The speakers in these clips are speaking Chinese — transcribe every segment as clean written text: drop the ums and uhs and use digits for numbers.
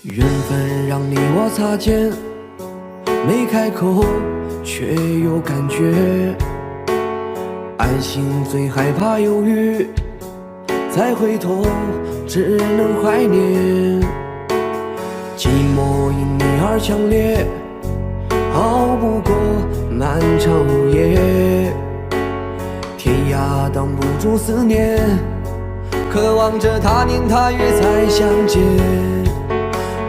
缘分让你我擦肩，没开口却有感觉。爱情最害怕犹豫，再回头只能怀念。寂寞因你而强烈，熬不过漫长午夜。天涯挡不住思念，渴望着他年他月再相见。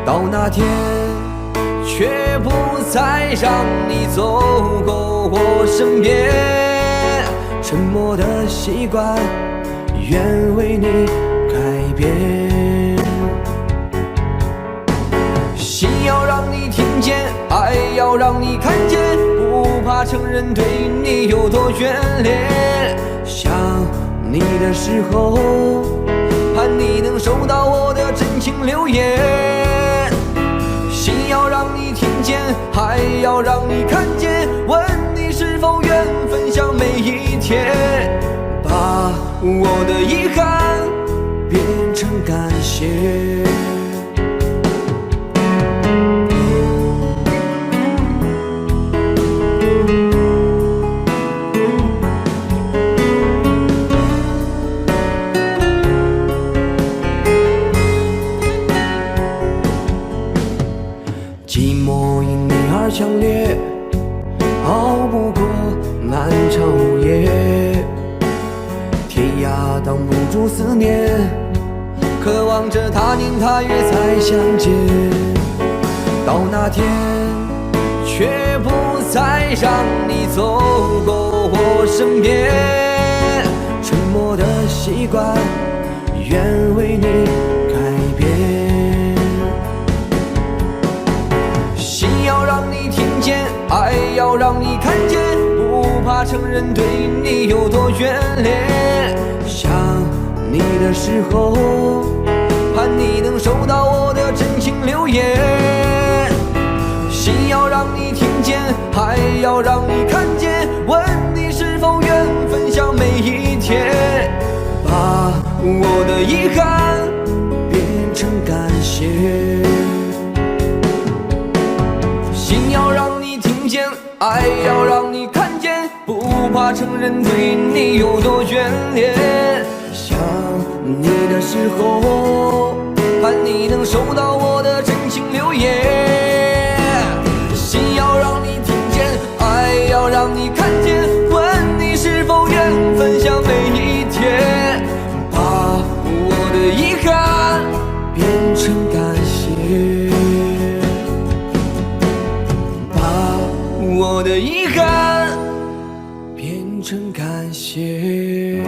到那天，却不再让你走过我身边。沉默的习惯，愿为你改变。心要让你听见，爱要让你看见，不怕承认对你有多眷恋。想你的时候，盼你能收到我的真情留言。心要让你听见，爱要让你看见，问你是否愿分享每一天，把我的遗憾变成感谢。强烈，熬不过漫长午夜。天涯挡不住思念，渴望着他年他月再相见。到那天，却不再让你走过我身边。沉默的习惯，愿为你改变。要让你听见，爱要让你看见，不怕承认对你有多眷恋。想你的时候，盼你能收到我的真情留言。心要让你听见，爱要让你看见，问你是否愿分享每一天，把我的遗憾变成感谢。心要让你听见，爱要让你看见，不怕承认对你有多眷恋。想你的时候，盼你能收到我的真情留言。心要让你听见，爱要让你看见，问你是否愿分享每一天，把我的遗憾变成感谢。我的遗憾变成感谢。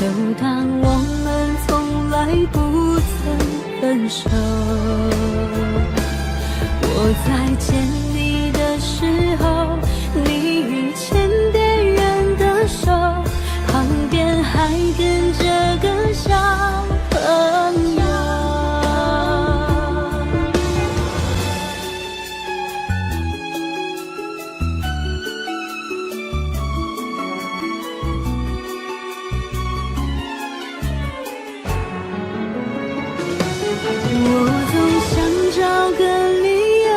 就当我们从来不曾分手。我在见你的时候，你已牵别人的手，旁边还跟着个小朋友。我总想找个理由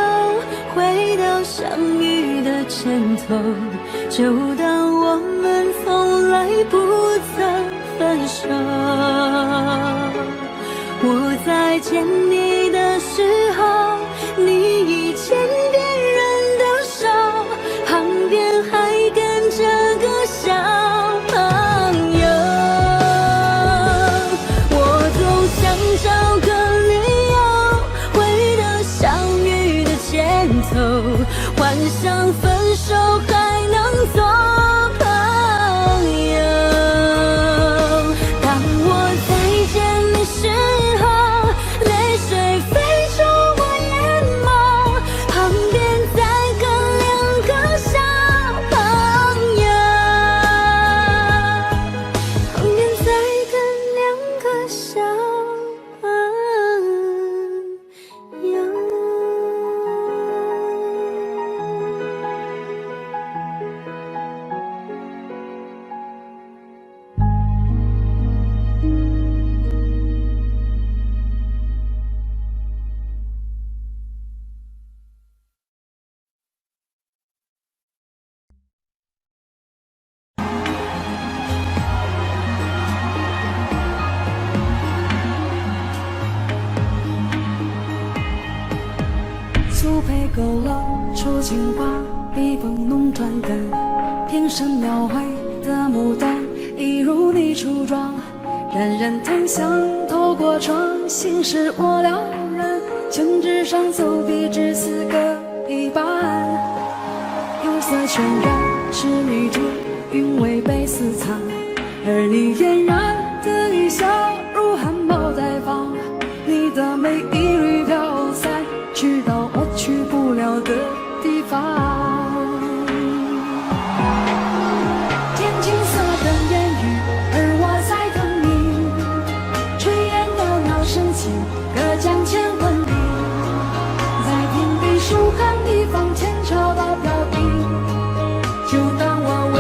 回到相遇的前头，就当我们从来不曾分手。我在见你的时候，你已牵别人的手，旁边还跟着个小朋友。我总想找个理由回到相遇的前头，幻想分手还能做朋友。当我再见你时候，泪水飞出我眼眸，旁边再跟两个小朋友，旁边再跟两个小朋友。苏配勾勒出情花，笔锋浓转感，平生描绘的牡丹，一如你初妆。冉冉檀香透过窗，心事我了然。宣纸上走笔只四个一半，釉色渲染是迷途，韵味被私藏。而你嫣然的一笑，如含苞待放，你的美一缕飘散，去到我去不了的地方。天青色等烟雨，而我在等你。炊烟袅袅升起，隔江千万里。在平地书汉地方，前朝的飘逸，就当我为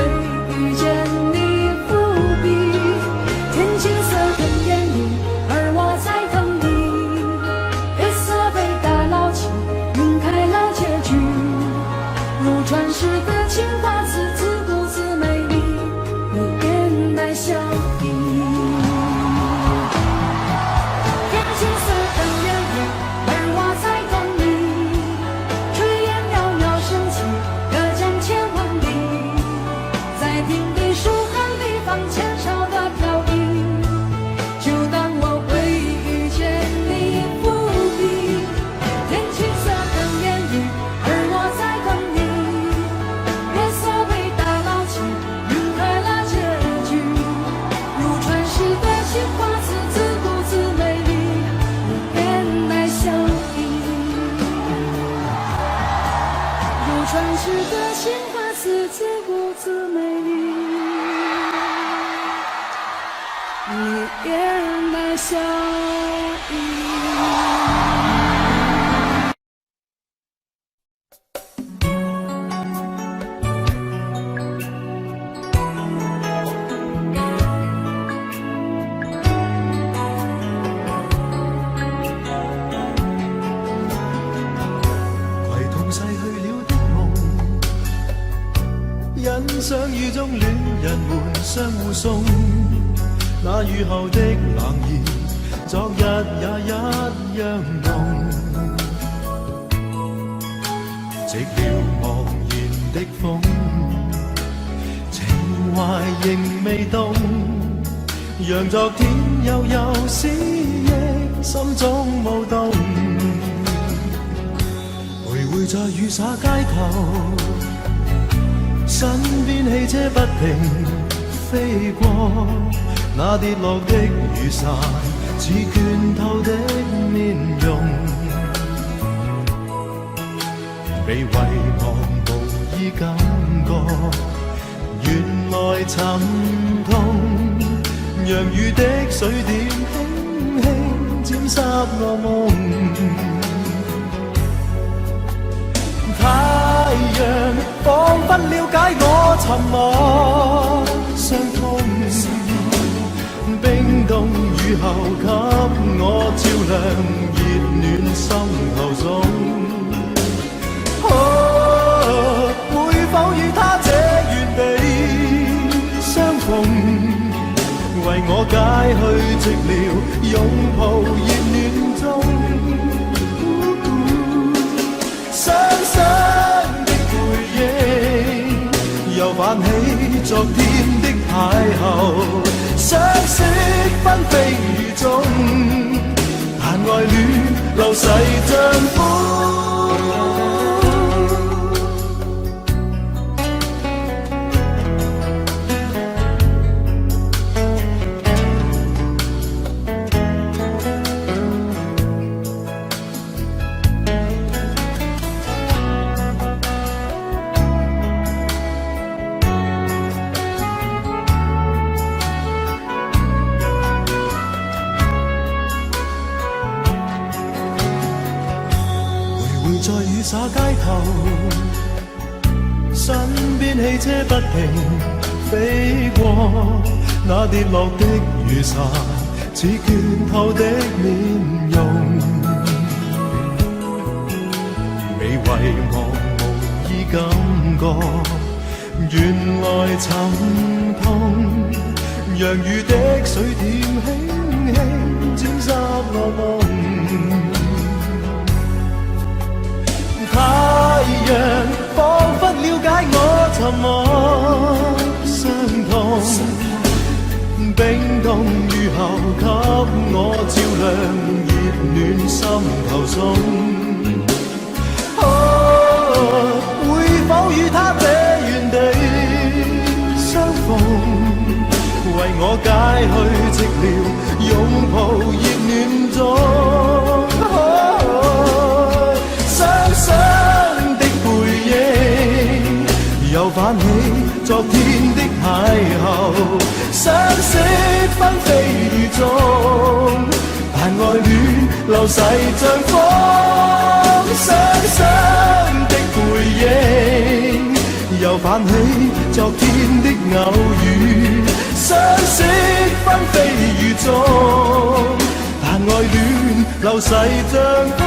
遇见你伏笔。天青色等烟雨，而我在等你。月色被打捞起，晕开了结局。如传世的情话，字字不字美丽，你眼带笑意。天青色等烟雨，而我在等你。炊烟袅袅升起，隔江千万里。在平地书汉地方，前朝的飘逸，就当我为遇见你伏笔。天青色等烟雨，而我在等你。月色被打捞起，晕开了结局。如传世的情话，字字不字美丽，你眼带笑意。如传世的情话，字字不字美丽，你眼带笑意。唯同逝去了的夢，欣賞雨中戀人們相互送。那雨後的冷意，昨日也一樣濃。寂寥茫然的風，情懷仍未凍，讓昨天悠悠思憶心中舞動。徘徊在雨灑街頭，身邊汽車不停飛過，那跌落的雨伞，似倦透的面容，被遗忘无意感觉，原來沉痛，讓雨的水點輕輕沾濕我夢。太陽彷彿了解我沉默傷痛，冰凍雨後給我照亮熱暖心頭中。會否與他這原地相逢，為我解去寂寥，擁抱熱暖中。雙雙的背影，又泛起昨天的邂逅，相識紛飛雨中，但愛戀流逝像風。在雨灑街頭，身邊汽車不停飛過，那跌落的雨傘似倦透的面容，被遺忘無意感覺，原來沉痛，讓雨的水點輕輕沾濕我夢。太陽彷彿了解我沉默傷痛，冰凍雨後給我照亮熱暖心頭中。會否與他這原地相逢，為我解去寂寥，擁抱熱暖中。雙雙的背影，又泛起昨天的邂逅，相識紛飛雨中，但愛戀流逝像風。雙雙的背影，又泛起昨天的偶遇，相識紛飛雨中，但愛戀流逝像風。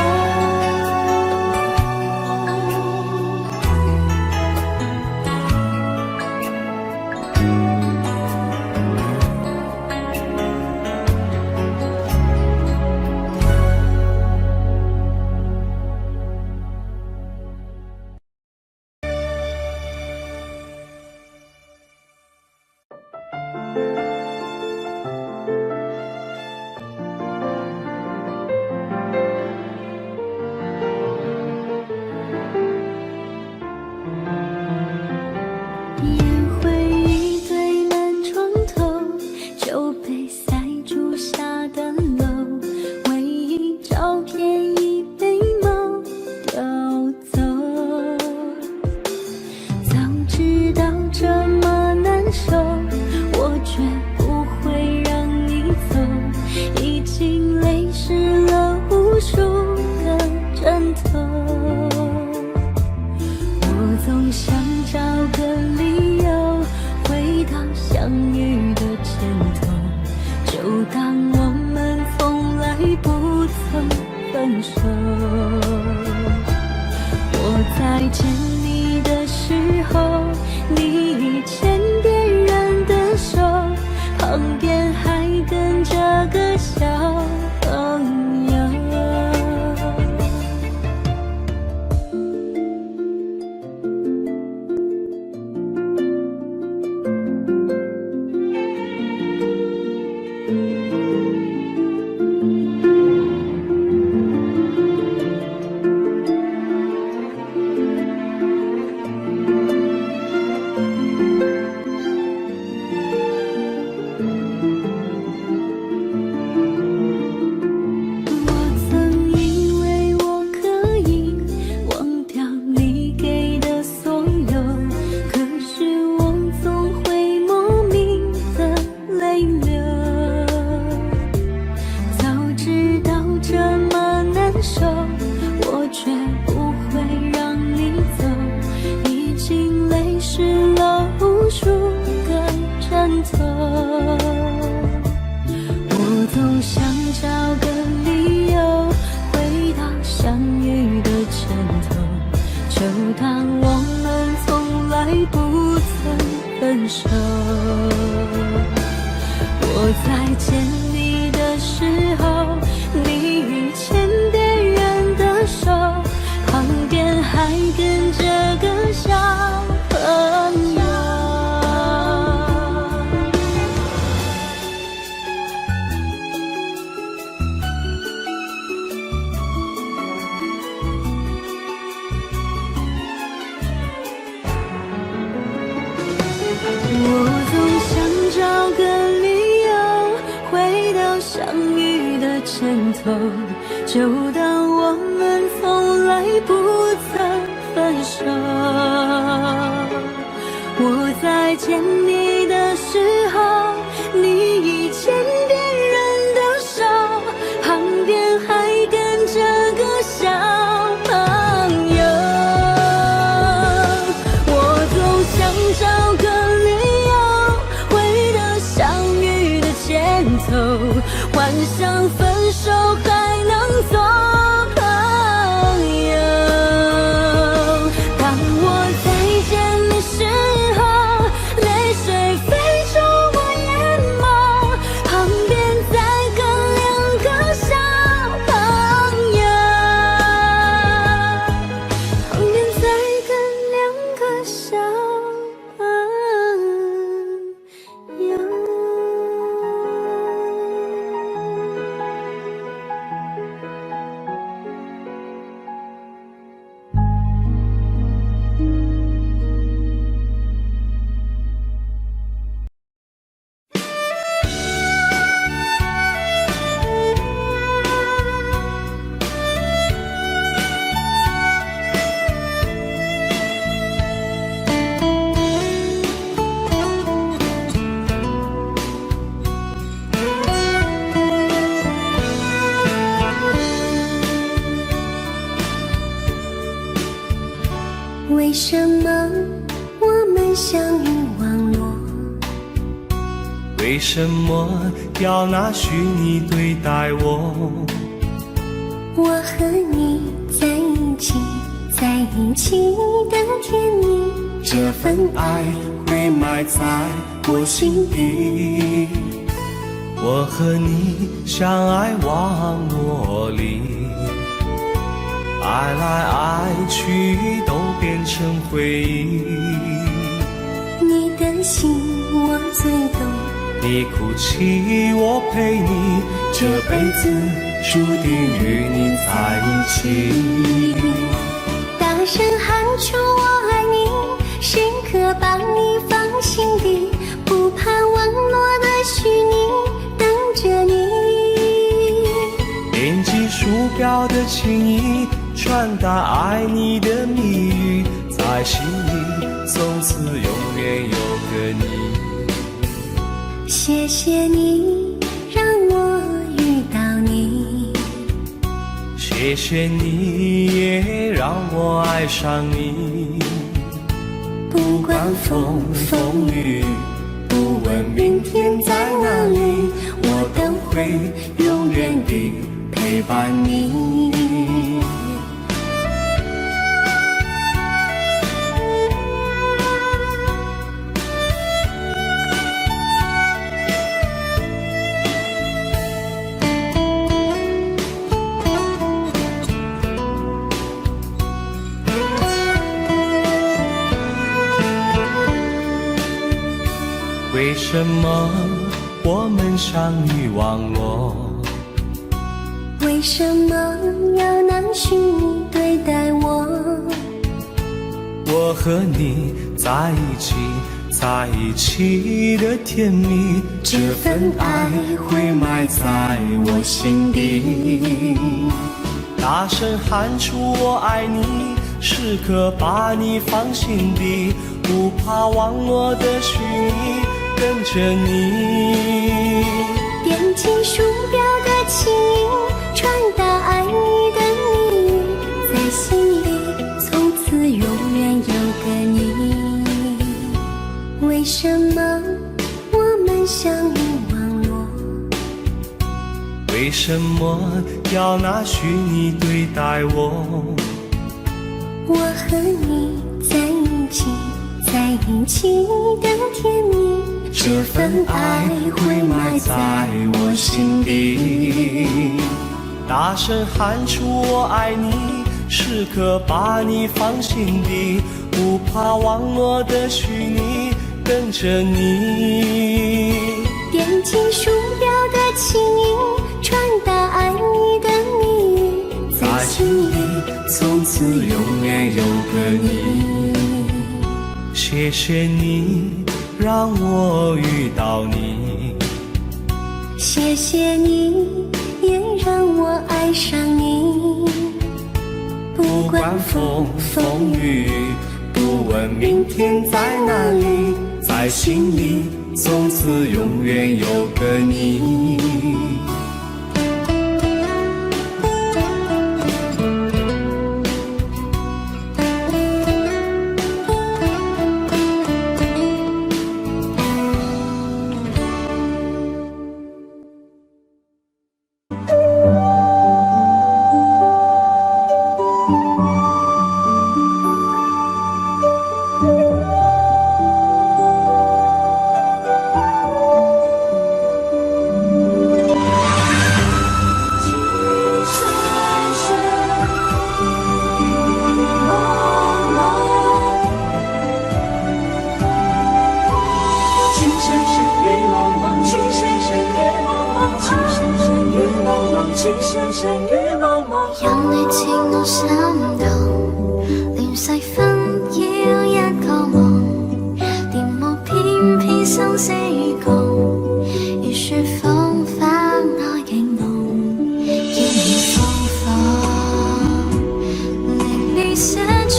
绝不会让你走，已经泪湿了无数个枕头。我总想找个理由回到相遇的前头，就当我们从来不曾分手。我在见你的时候，你已牵别人的手，旁边还跟着个小朋友。我总想找个理由回到相遇的前头，就当我们从来不曾分手。我在见你的时候，你已牵别人的手，旁边还跟着个小朋友。我总想找个理由回到相遇的前头，幻想分手还能做朋友。当我再见你时候，泪水飞出我眼眸，旁边再跟两个小朋友，旁边再跟两个小朋友。为什么我们相遇网络？为什么要拿虚拟对待我？我和你在一起，在一起的甜蜜，这份爱会埋在我心底。我和你相爱网络里，爱来爱去都变成回忆。你的心我最懂，你哭泣我陪你，这辈子注定与你在一起。大声喊出我爱你，时刻把你放心底，不怕网络的虚拟等着你。点击鼠标的情意，传达爱你的蜜语，在心里从此永远有个你。谢谢你让我遇到你，谢谢你也让我爱上你。不管风风雨，不问明天在哪里，我都会永远地陪伴你。为什么我们相遇网络？为什么要拿虚拟对待我？我和你在一起，在一起的甜蜜，这份爱会埋在我心底。大声喊出我爱你，时刻把你放心底，不怕网络的虚拟跟着你。点击鼠标的情音，传达爱你的蜜语，在为什么要拿虚拟对待我？我和你在一起，在一起的甜蜜，这份爱会埋在我心底。大声喊出我爱你，时刻把你放心底，不怕网络的虚拟跟着你。点击鼠标的轻音，传达爱你的蜜语，在心里从此永远有个你。谢谢你让我遇到你，谢谢你也让我爱上你。不管风风雨，不问明天在哪里，在心里从此永远有个你。讓你似我心動，連細分要一個夢，電幕偏偏生死與共，如雪風花愛勁濃，見你放放，令你寫錯，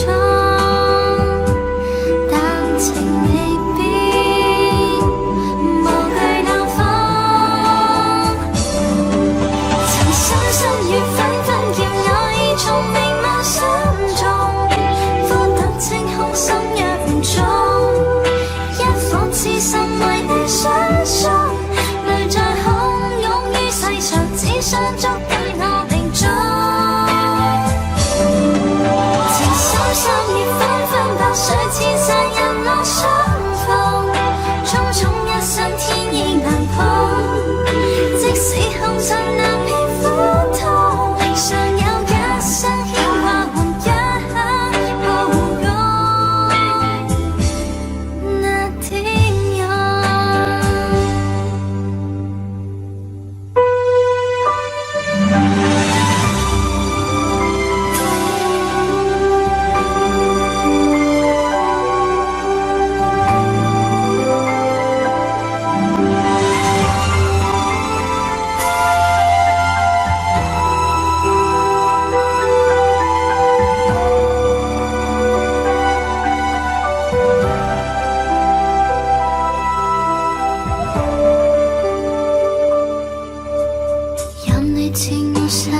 但情未變，無懼冷風，曾深深與紛紛叫我已從明眸心中，歡得清空心若唔中，一顆痴心為你相送，淚在洶湧於世上，只想捉緊我命中。情深深與紛紛，白水千山人浪相逢，匆匆一生天意難碰，即使紅塵難免苦痛，尚有一生牽掛換一刻抱擁，那天佑。任你似我心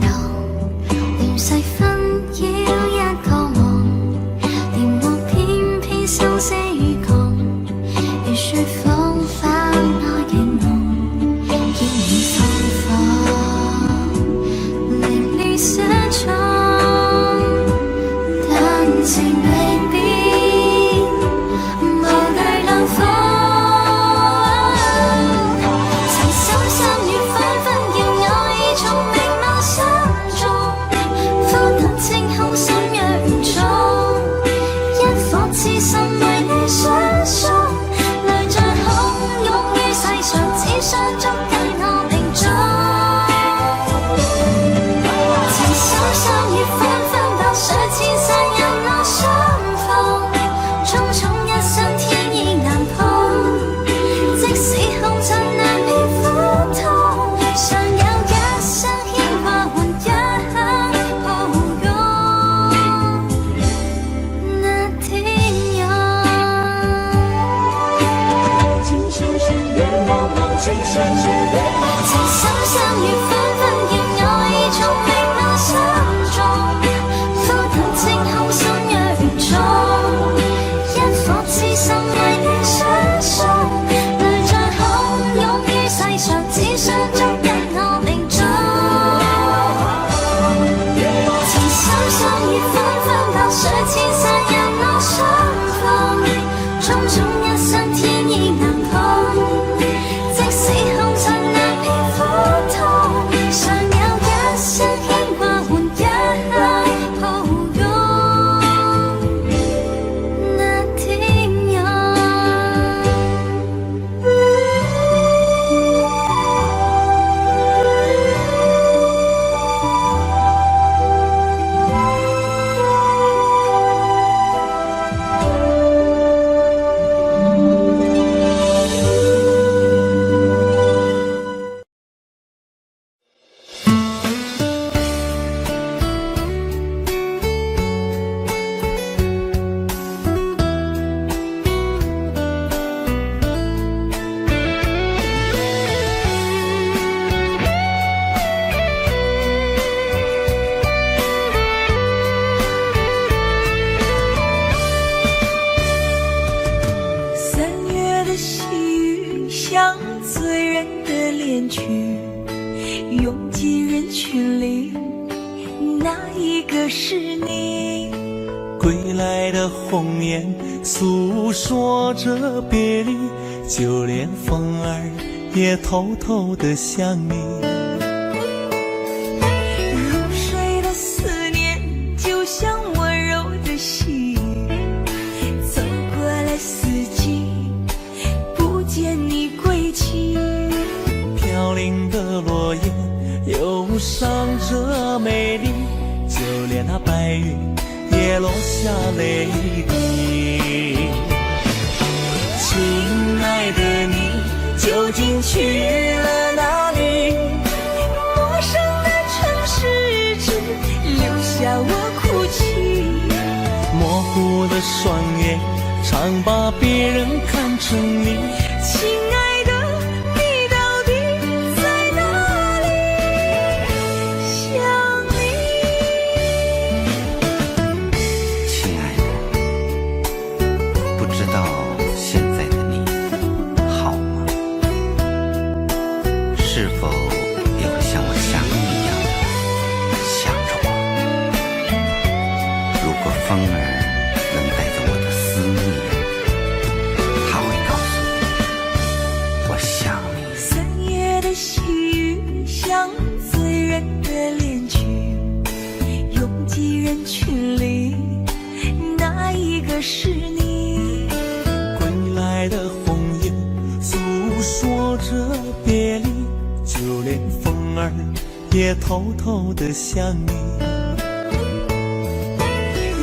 動，連細分要一個夢，電幕偏偏生死與共，如雪風花愛勁濃，見你放放，令你寫錯，但情未變，無懼冷風。曾深深與紛紛叫我已從明眸心中，歡得清空心若唔中，一顆痴心為你相送，淚在洶湧於世上，只想捉緊我命中。情深深與紛紛，白水千山人浪相逢，匆匆一生天意難碰，即使紅塵難免苦痛，尚有一生牽掛換一刻抱擁，那天佑。情深深與紛紛叫我已從明眸心中，歡得清空心若唔中，一顆痴心為你相送，淚在洶湧於世上，只想捉緊我命中。恋曲，拥挤人群里，哪一个是你？归来的鸿雁诉说着别离，就连风儿也偷偷地想你。如水的思念就像温柔的细雨，走过了四季，不见你归期。飘零的落叶忧伤着美丽，就连那白云也落下泪滴。亲爱的你究竟去了哪里？陌生的城市只留下我哭泣。模糊的双眼常把别人看成你。亲爱的，你到底在哪里？想你。亲爱的，不知道现在的你好吗？是否也会像我想你一样的想着我？如果风儿能带走我的思念，它会告诉我，我想你。三月的细雨像醉人的恋曲，拥挤人群里，哪一个是你？归来的鸿雁诉说着别离，就连风儿也偷偷地想你。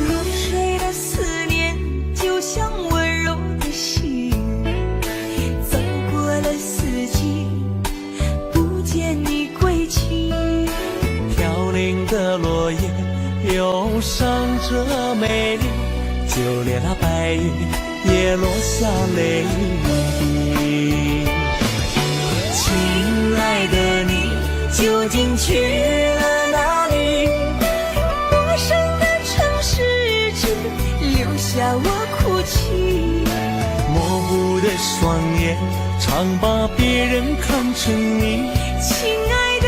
如水的思念就像温柔的细雨，走过了四季，不见你归期。飘零的落叶忧伤着美丽，就连那白云也落下泪滴。亲爱的你究竟去了哪里？陌生的城市只留下我哭泣。模糊的双眼常把别人看成你。亲爱的，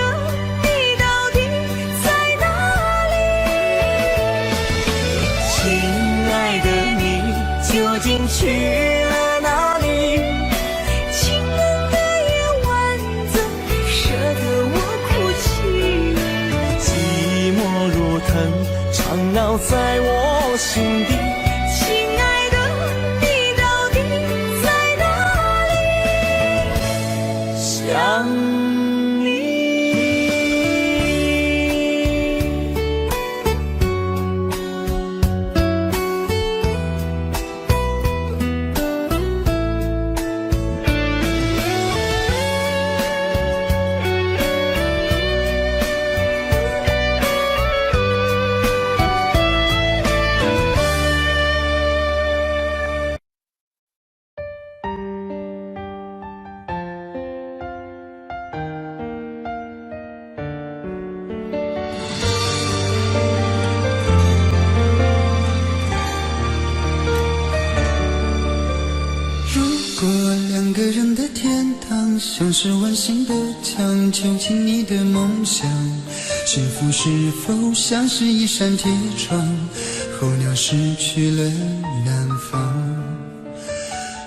你到底在哪里？亲爱的你究竟去了哪里？清冷的夜晚怎舍得我哭泣？寂寞如藤缠绕在我心底。亲爱的，你到底在哪里？想你。如果两个人的天堂像是温馨的墙，囚禁你的梦想，幸福是否像是一扇铁窗，候鸟失去了南方？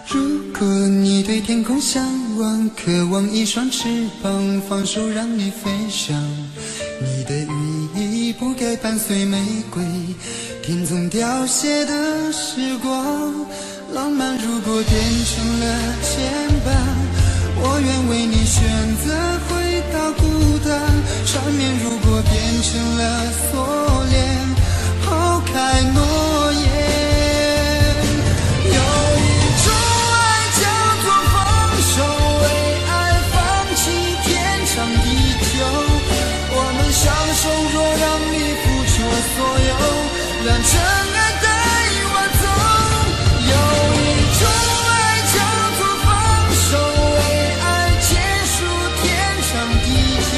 如果你对天空向往，渴望一双翅膀，放手让你飞翔，你的羽翼不该伴随玫瑰，听从凋谢的时光。浪漫如果变成了牵绊，我愿为你选择回到孤单。缠绵如果变成了锁链，抛开诺言。有一种爱叫做放手，为爱放弃天长地久。我们相守，若让你付出所有，让真爱带我走。有一种爱叫做放手，为爱结束天长地久。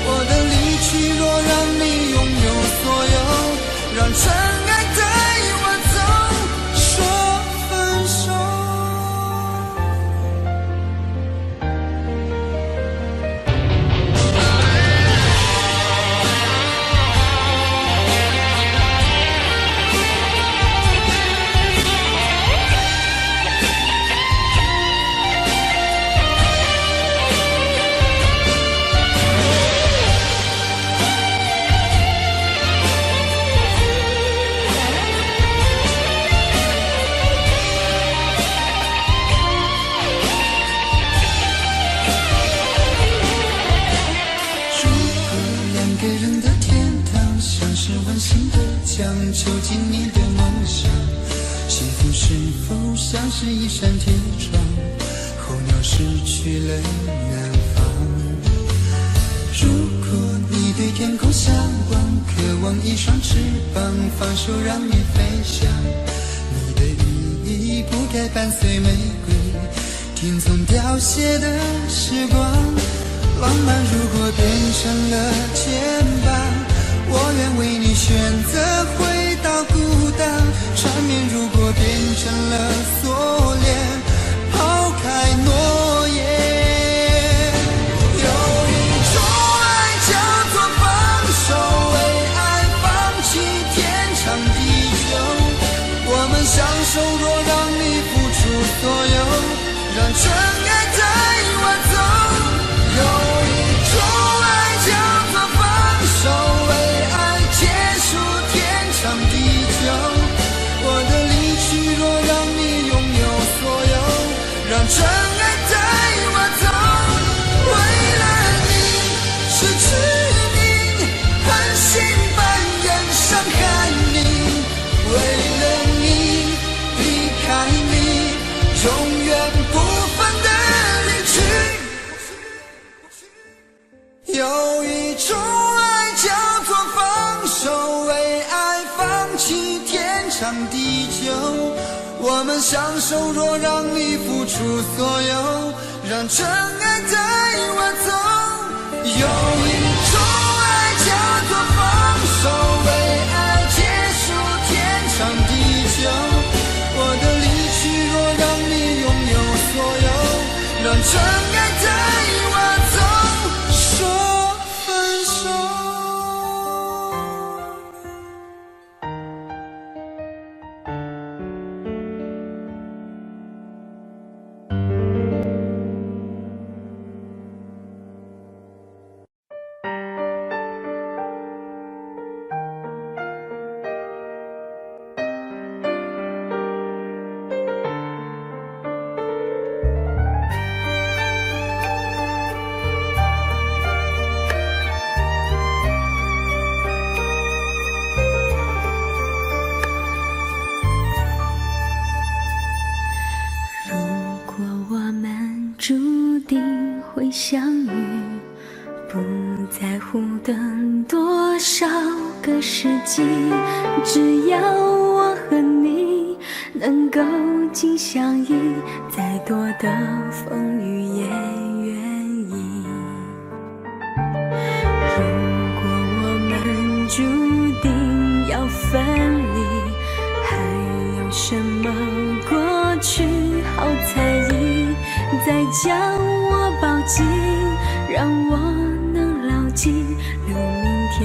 我的离去，若让你拥有所有，让真爱带我走，说分手。囚禁你的梦想。幸福是否像是一扇铁窗，候鸟失去了南方。如果你对天空向往，渴望一双翅膀，放手让你飞翔。你的羽翼不该伴随玫瑰，听从凋谢的时光。浪漫如果变成了牵绊，我愿为你选择回到孤单。缠绵如果变成了锁链，抛开诺言。有一种爱叫做放手，为爱放弃天长地久。我们相守，若让你付出所有，让真爱带我走。有一种爱叫做放手，为爱结束天长地久。我的离去若让你拥有所有，让真爱带我走。为了你失去你，狠心扮演伤害你。为了你离开你，永远不分的离去。有一种爱叫做放手，为爱放弃天长地久。我们相守，若让你付出所有，让真爱带我走。有一种爱叫做放手，为爱结束天长地久。我的离去若让你拥有所有，让真爱带我走。说分手。相遇，不在乎等多少个世纪，只要我和你能够紧相依，再多的风雨也愿意。如果我们注定要分离，还有什么过去好在意？再将我抱紧，让我能牢记，留明天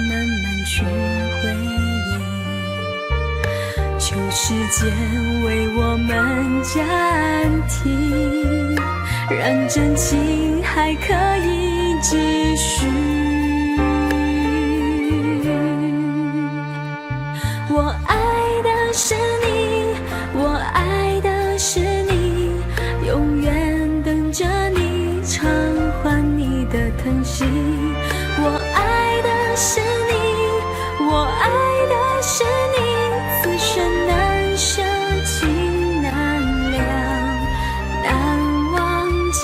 慢慢去回忆。求时间为我们暂停，让真情还可以继续。我爱的是你，我爱的是你，永远等着你偿还你的疼惜。我爱的是你，我爱的是你，此生难舍情难了，难忘记。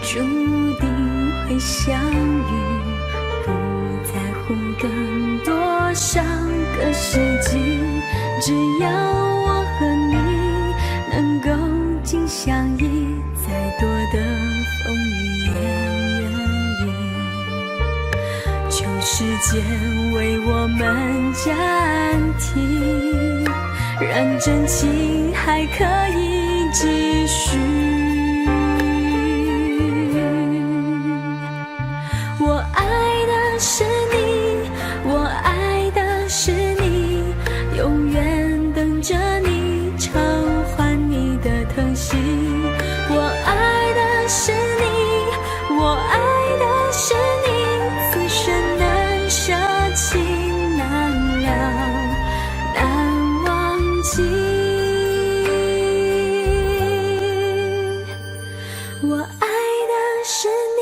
注定会相遇，不在乎等多少个世纪，只要我和你能够紧相依，再多的风雨也愿意。求时间为我们暂停，让真情还可以继续。我爱的是你，我爱的是你，永远等着你偿还你的疼惜。我爱的是你，我爱的是你，此生难舍弃，难了，难忘记。我爱的是你，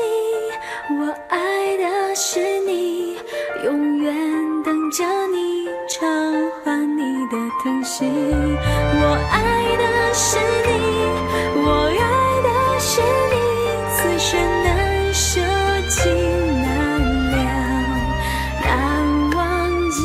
我爱的是你，永远等着你偿还你的疼惜。我爱的是你，我爱的是你，此生难舍弃，难了，难忘记。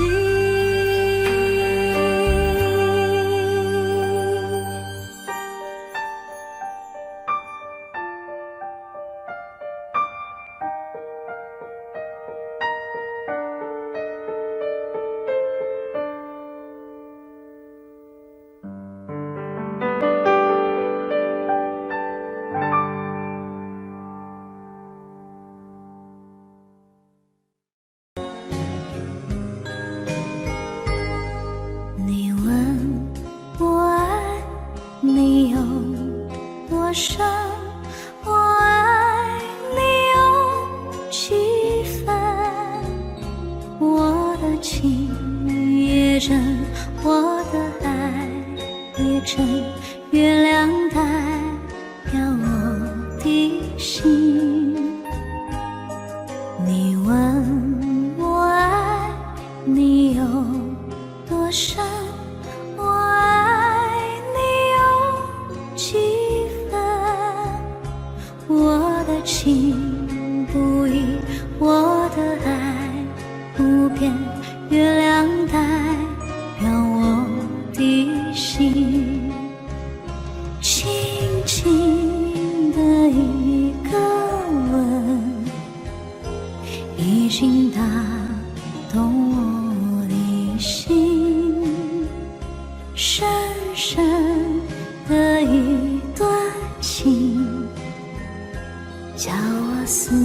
你问我爱你有多深，我爱你有几分，我的情也真，我的爱也真，月亮代表我的心。你问我爱你有多深，我爱你有几分，我的情不移，我的爱不变，月亮代表我的心。轻轻的一个吻，已经打动我的心，深深的一段情，叫我思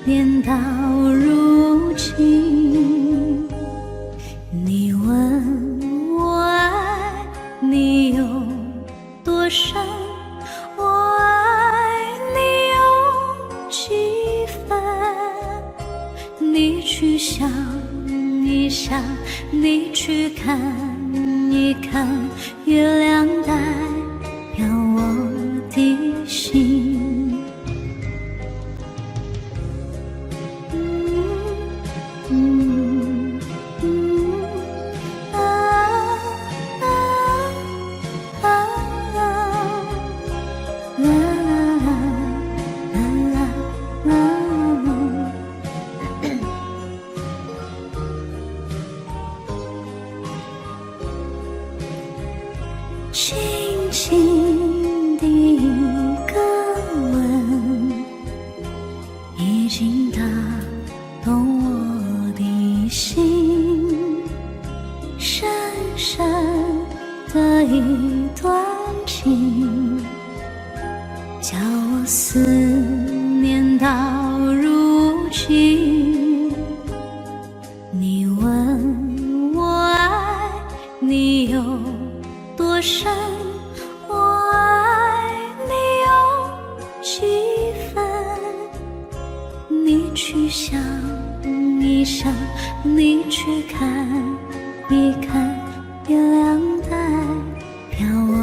念到如今。你问我爱你有多深，我爱你有几分，你去想一想，你去看一看，月亮代表我的心。轻轻的一个吻，已经打动我的心，深深的一段情，叫我思念到如今。你问我爱你有多深，我爱你有几分，你去想一想，你去看一看，月亮代表我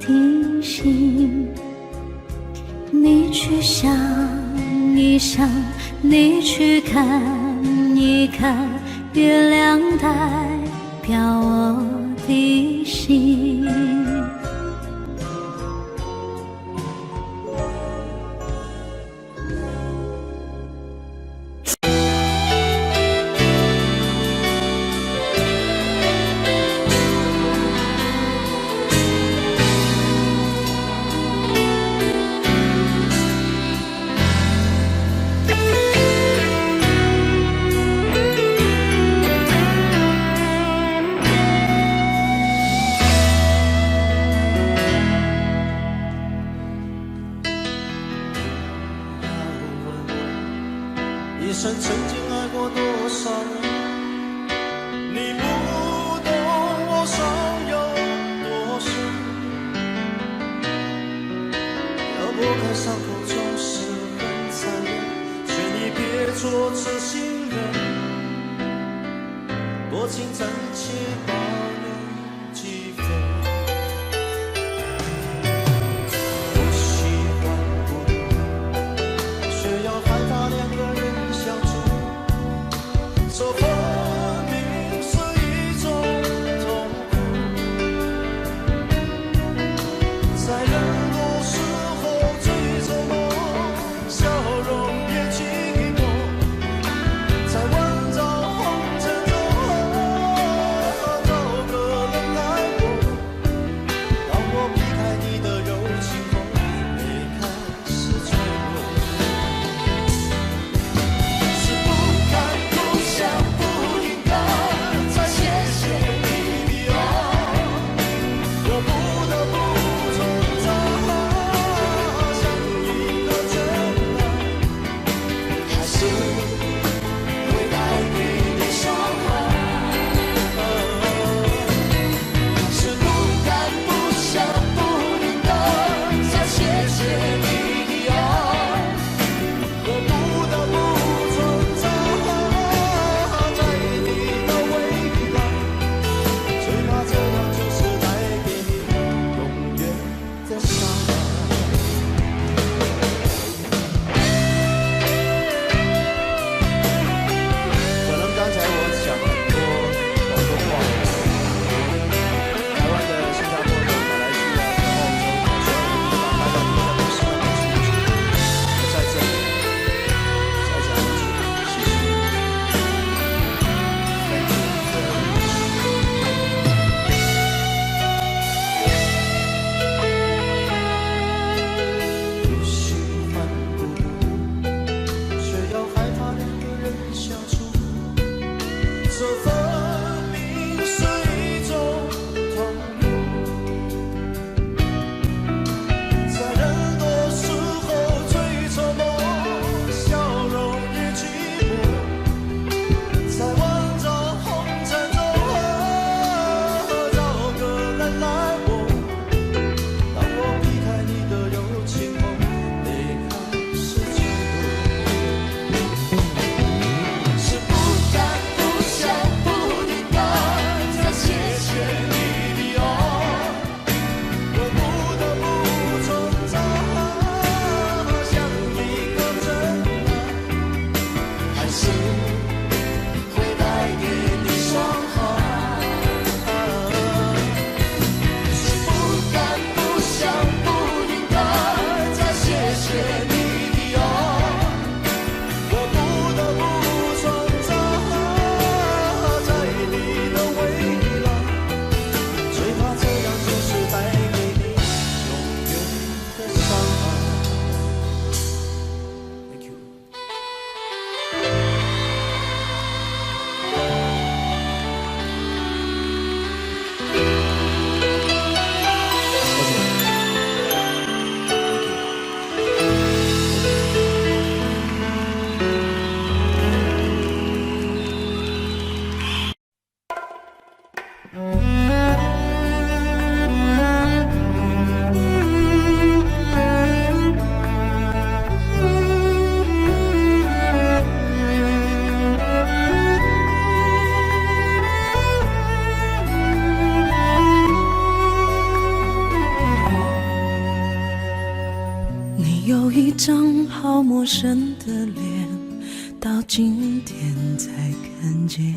的心。你去想一想，你去看一看，月亮代表我的心。多情暂且保留几分。我喜欢孤独，却要害怕两个人相处，说分明是一种痛苦，在人多时候最沉默，笑容也寂寞，在万丈红尘中找个人爱我。当我避开你的柔情后，泪开始坠落，是不该不想不应该再谢谢你的爱，我不得不存在，像一个真爱，还是会带给你伤害。是不该不想不应该再谢谢你的爱，我不得不存在，在你的未来，最怕这样就是带给你永远的伤害。可能刚才我讲很多广东话，台湾的、新加坡的、马来西亚的、澳洲的，所有的地方，大家听得都是很清楚。我在这里再讲一次，谢谢。Thank you very much。不喜欢孤独，却要害怕两个人相处，这分明是一种痛苦，在人多时候最沉默，笑容也寂寞，在万丈红尘中找个人来我。当我避开你的柔情后，泪开始坠落，是不该不想不应该再谢谢你的爱，我不得不存在，像一个真爱，还是会带给你伤害。是不该不想不应该再谢谢你的爱，我不得不存在，在你的未来，最怕这样就是带给你永远的伤害。Thank you。你有一张好陌生的脸，到今天才看见，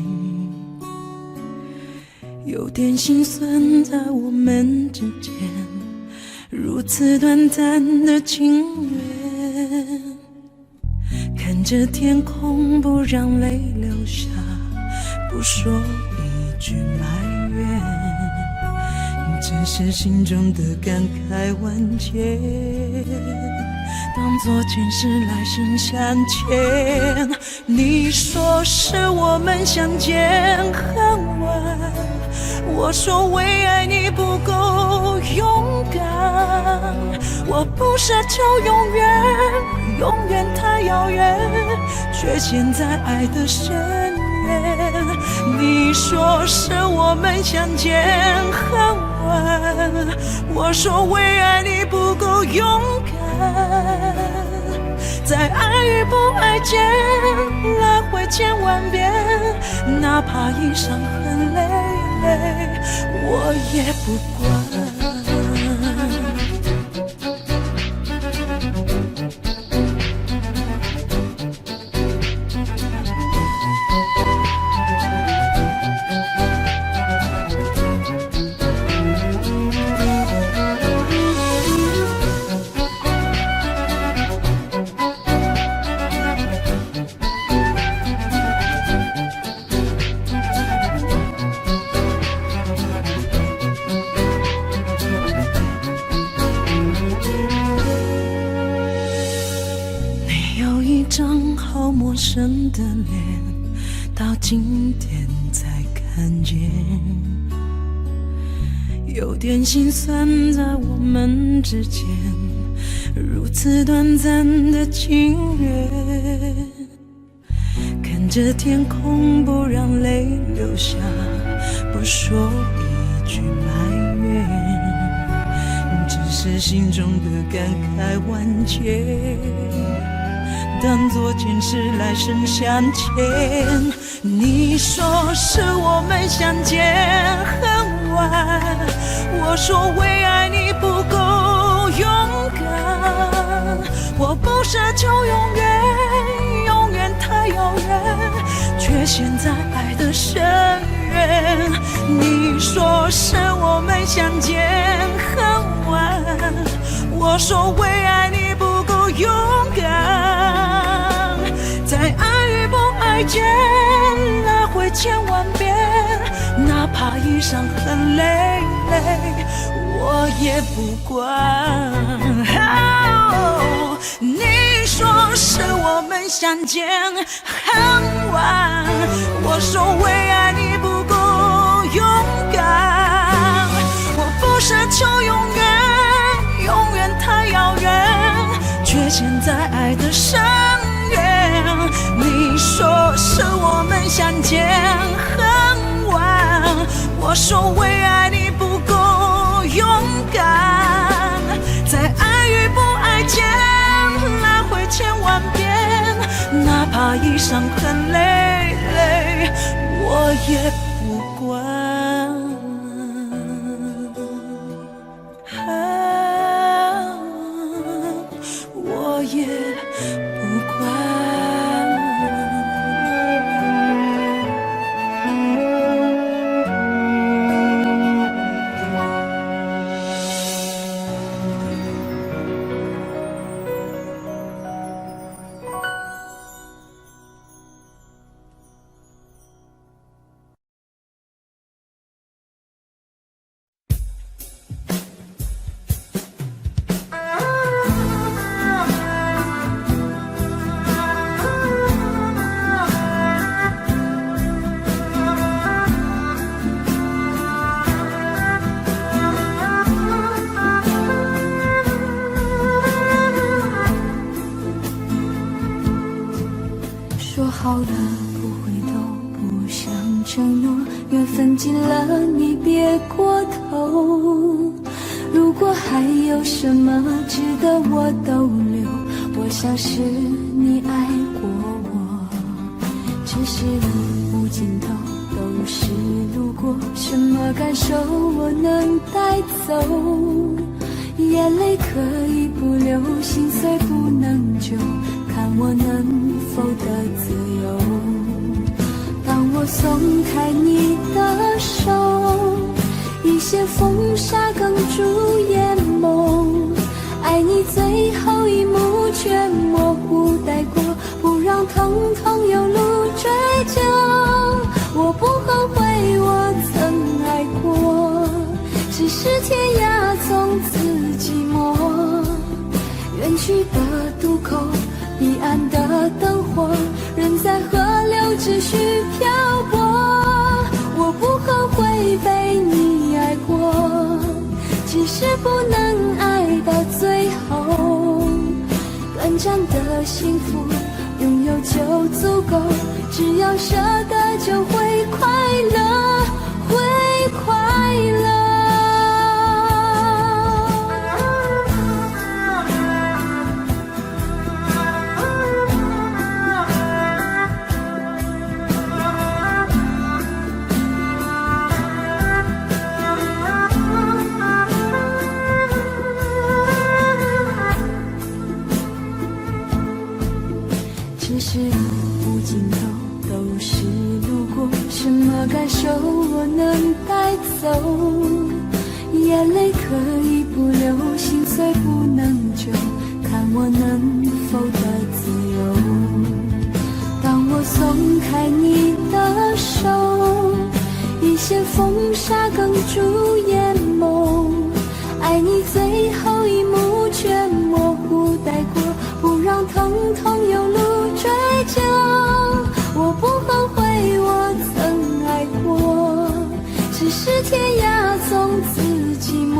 有点心酸在我们之间，如此短暂的情缘，看着天空不让泪流下，不说一句埋怨，只是心中的感慨万千，当作前世来生相欠。你说是我们相见恨晚，我说为爱你不够勇敢，我不奢求永远，永远太遥远，却陷在爱的深渊。你说是我们相见恨晚，我说为爱你不够勇敢，在爱与不爱间来回千万遍，哪哪怕衣裳很累累，我也不管。陌生的脸，到今天才看见，有点心酸在我们之间，如此短暂的情缘。看着天空，不让泪流下，不说一句埋怨，只是心中的感慨万千。当作前世来生相欠，你说是我们相见很晚，我说为爱你不够勇敢，我不奢求永远，永远太遥远，却陷在爱的深渊。你说是我们相见很晚，我说为爱你不够勇敢，在爱与不爱间来回千万遍，哪怕衣裳很累累，我也不管。你说是我们相见很晚，我说为爱你不够勇敢，我不奢求永远，永远太遥远，却陷在爱的深渊。你说是我们相见很晚，我说为爱你不够勇敢，在爱与不爱间来回千万遍，哪怕衣裳很累累，我也不管。我也不管。说好了不回头，不想承诺，缘分尽了你别过头。如果还有什么值得我逗留，我想是你爱过我。只是路无尽头，都是路过，什么感受我能带走？眼泪可以不流，心碎不能救，看我能否得自由。当我松开你的手，一线风沙哽住眼眸，爱你最后一幕却模糊带过，不让疼痛有路追究。我不后悔我曾爱过，只是天涯从此寂寞，远去的渡口，彼岸的灯火，人在河流只需漂泊。我不后悔被你爱过，只是不能爱到最后。短暂的幸福拥有就足够，只要舍得就会快乐，会快乐。么感受我能带走？眼泪可以不流，心碎不能救，看我能否得自由。当我松开你的手，一线风沙哽住眼眸，爱你最后一幕却模糊带过，不让疼痛有路追究。我不后悔我曾爱过，只是天涯从此寂寞。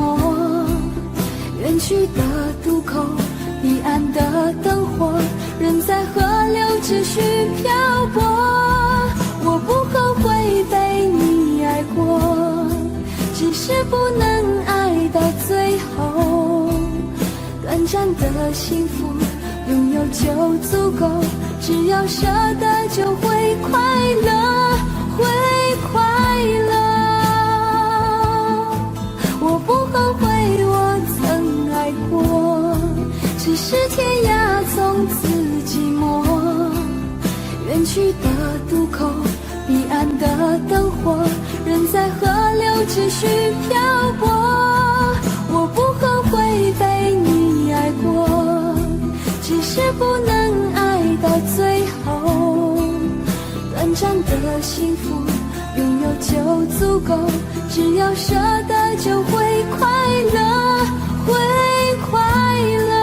远去的渡口，彼岸的灯火，人在河流只需漂泊。我不后悔被你爱过，只是不能爱到最后。短暂的幸福拥有就足够，只要舍得就会快乐，会快乐。我不后悔我曾爱过，只是天涯从此寂寞。远去的渡口，彼岸的灯火，人在河流只需漂泊。我不后悔被你爱过，只是不能爱到最后。短暂的幸福拥有就足够，只要舍得就会快乐，会快乐。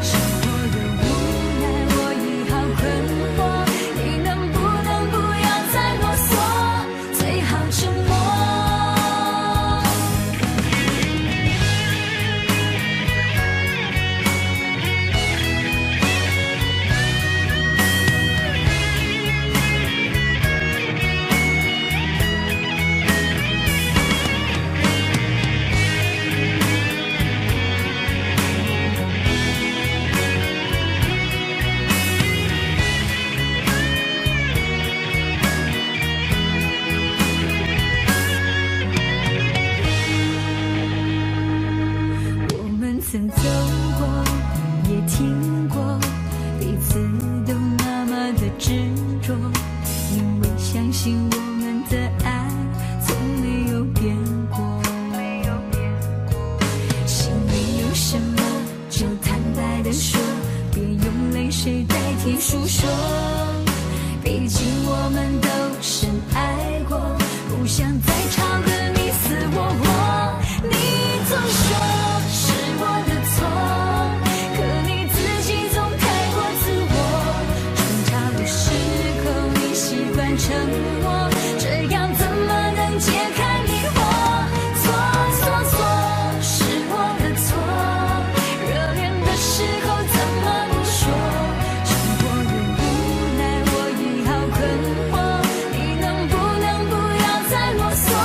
生活的无奈，我已好困惑。想再吵个你死我活。你总说是我的错，可你自己总太过自我。争吵的时候你习惯沉默，这样怎么能解开迷惑？错错错，是我的错，热恋的时候怎么不说？生活的无奈我已好困惑，你能不能不要再啰嗦？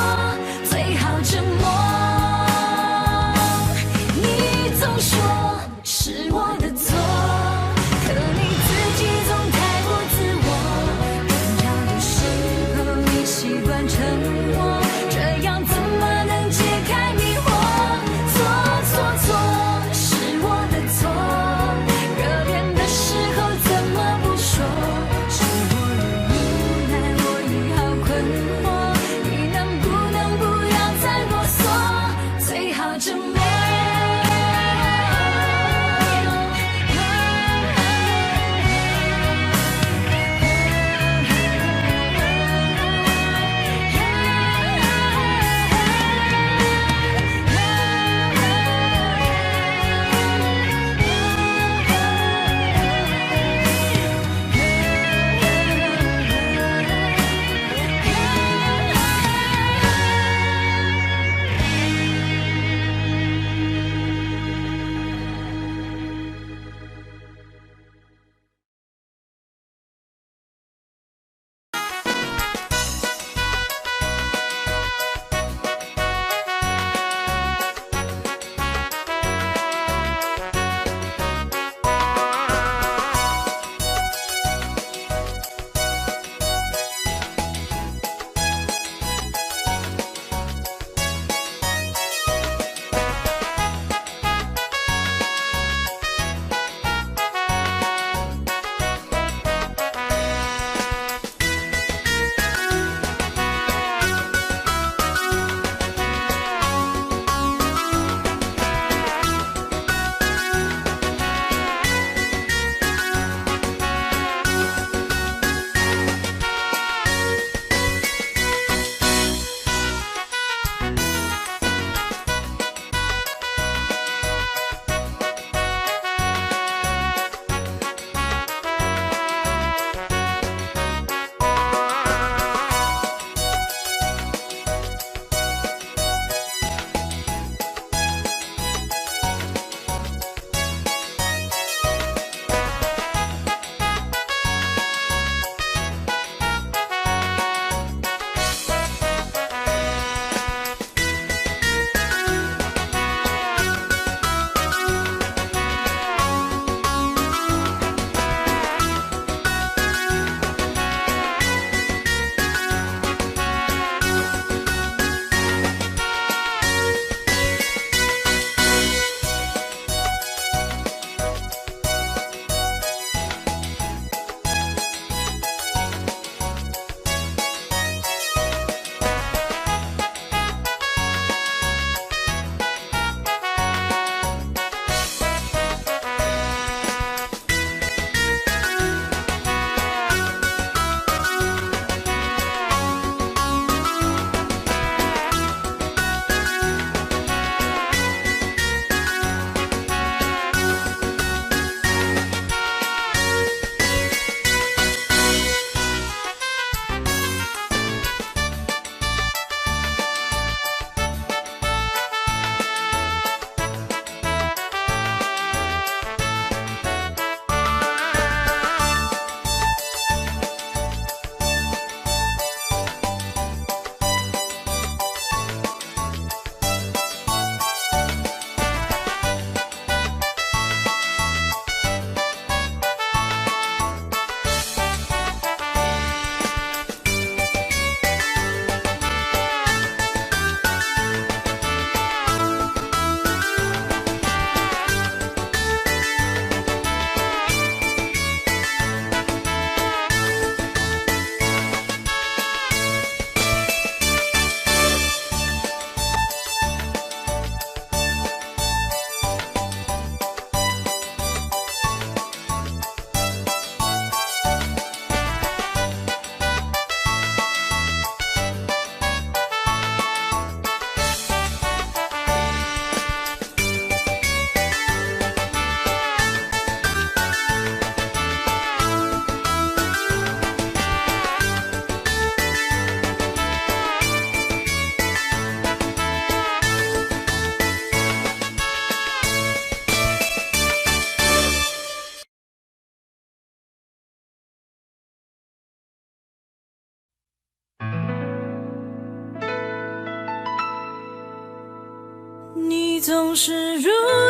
总是如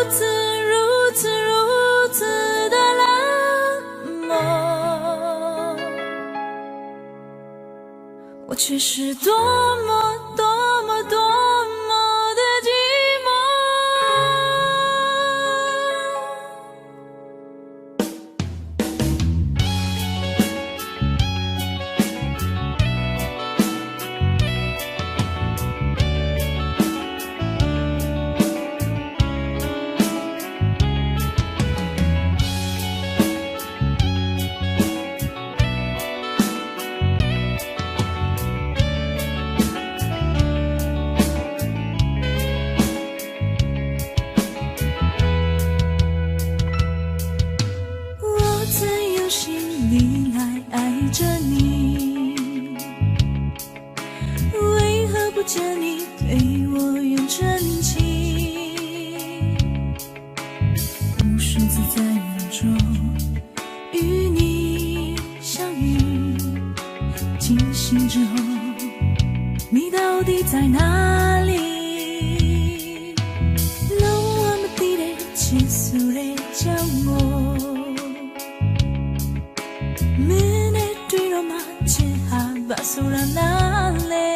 此如此如此的冷漠，我却是多么多么多么的寂寞。不见你对我用真情，无数次在梦中与你相遇，惊醒之后你到底在哪里？让我们地的结束的将我门的对罗马切哈巴苏拉那嘞。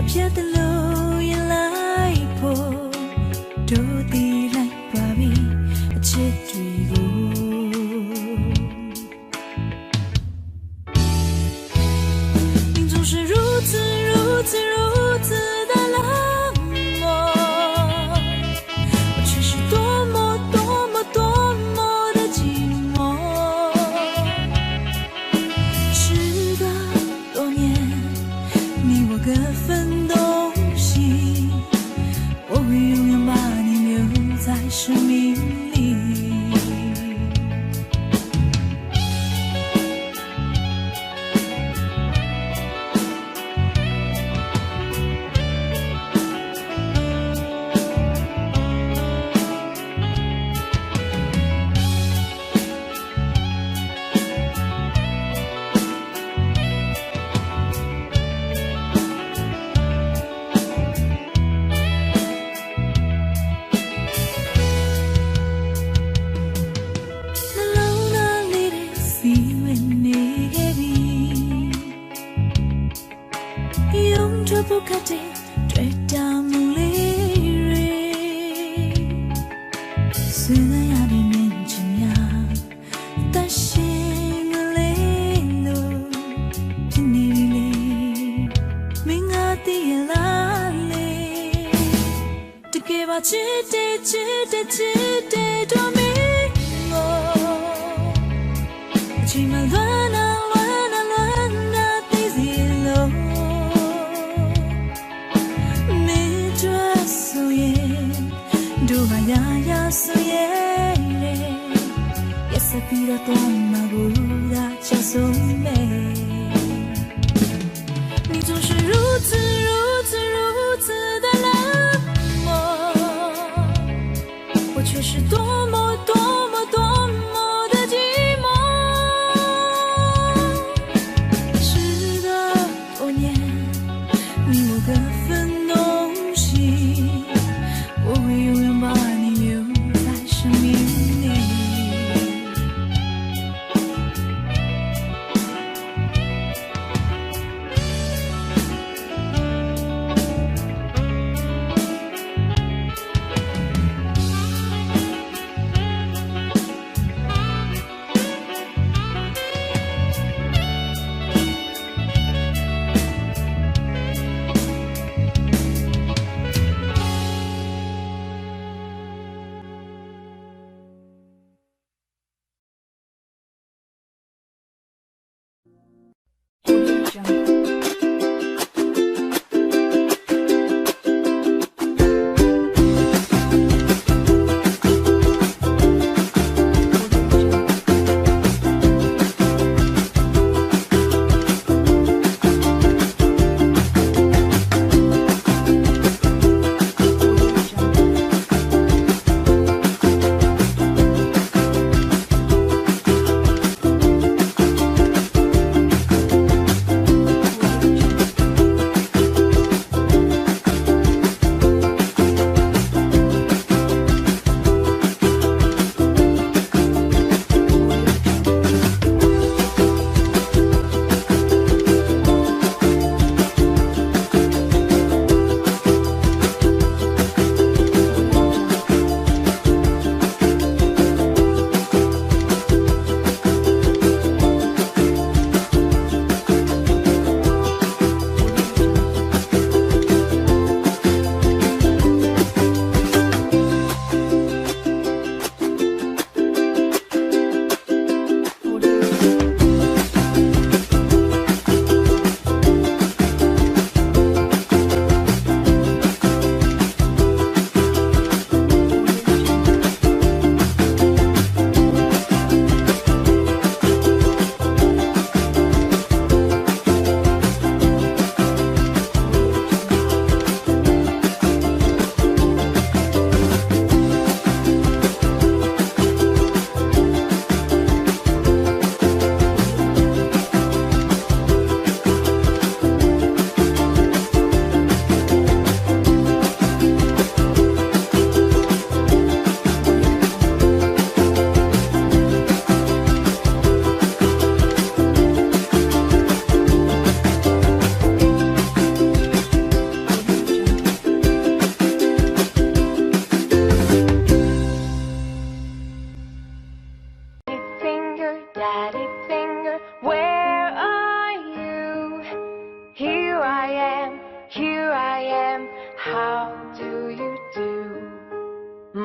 撇的路也来破，到底来把你切对路。你总是如此如此如此的冷漠，我却是多么多么多么的寂寞。时隔多年，你我各分。生命里，不可定对到梦里瑞，虽然呀的面前呀，但心里路，今年里明啊的拉里，这个吧，只得多明我，起码乱啊。Ya soy ya sabía tu amargura ya soy me 你总是如此如此如此的冷漠，我却是多么多么多么的寂寞。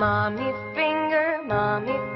Mommy finger, mommy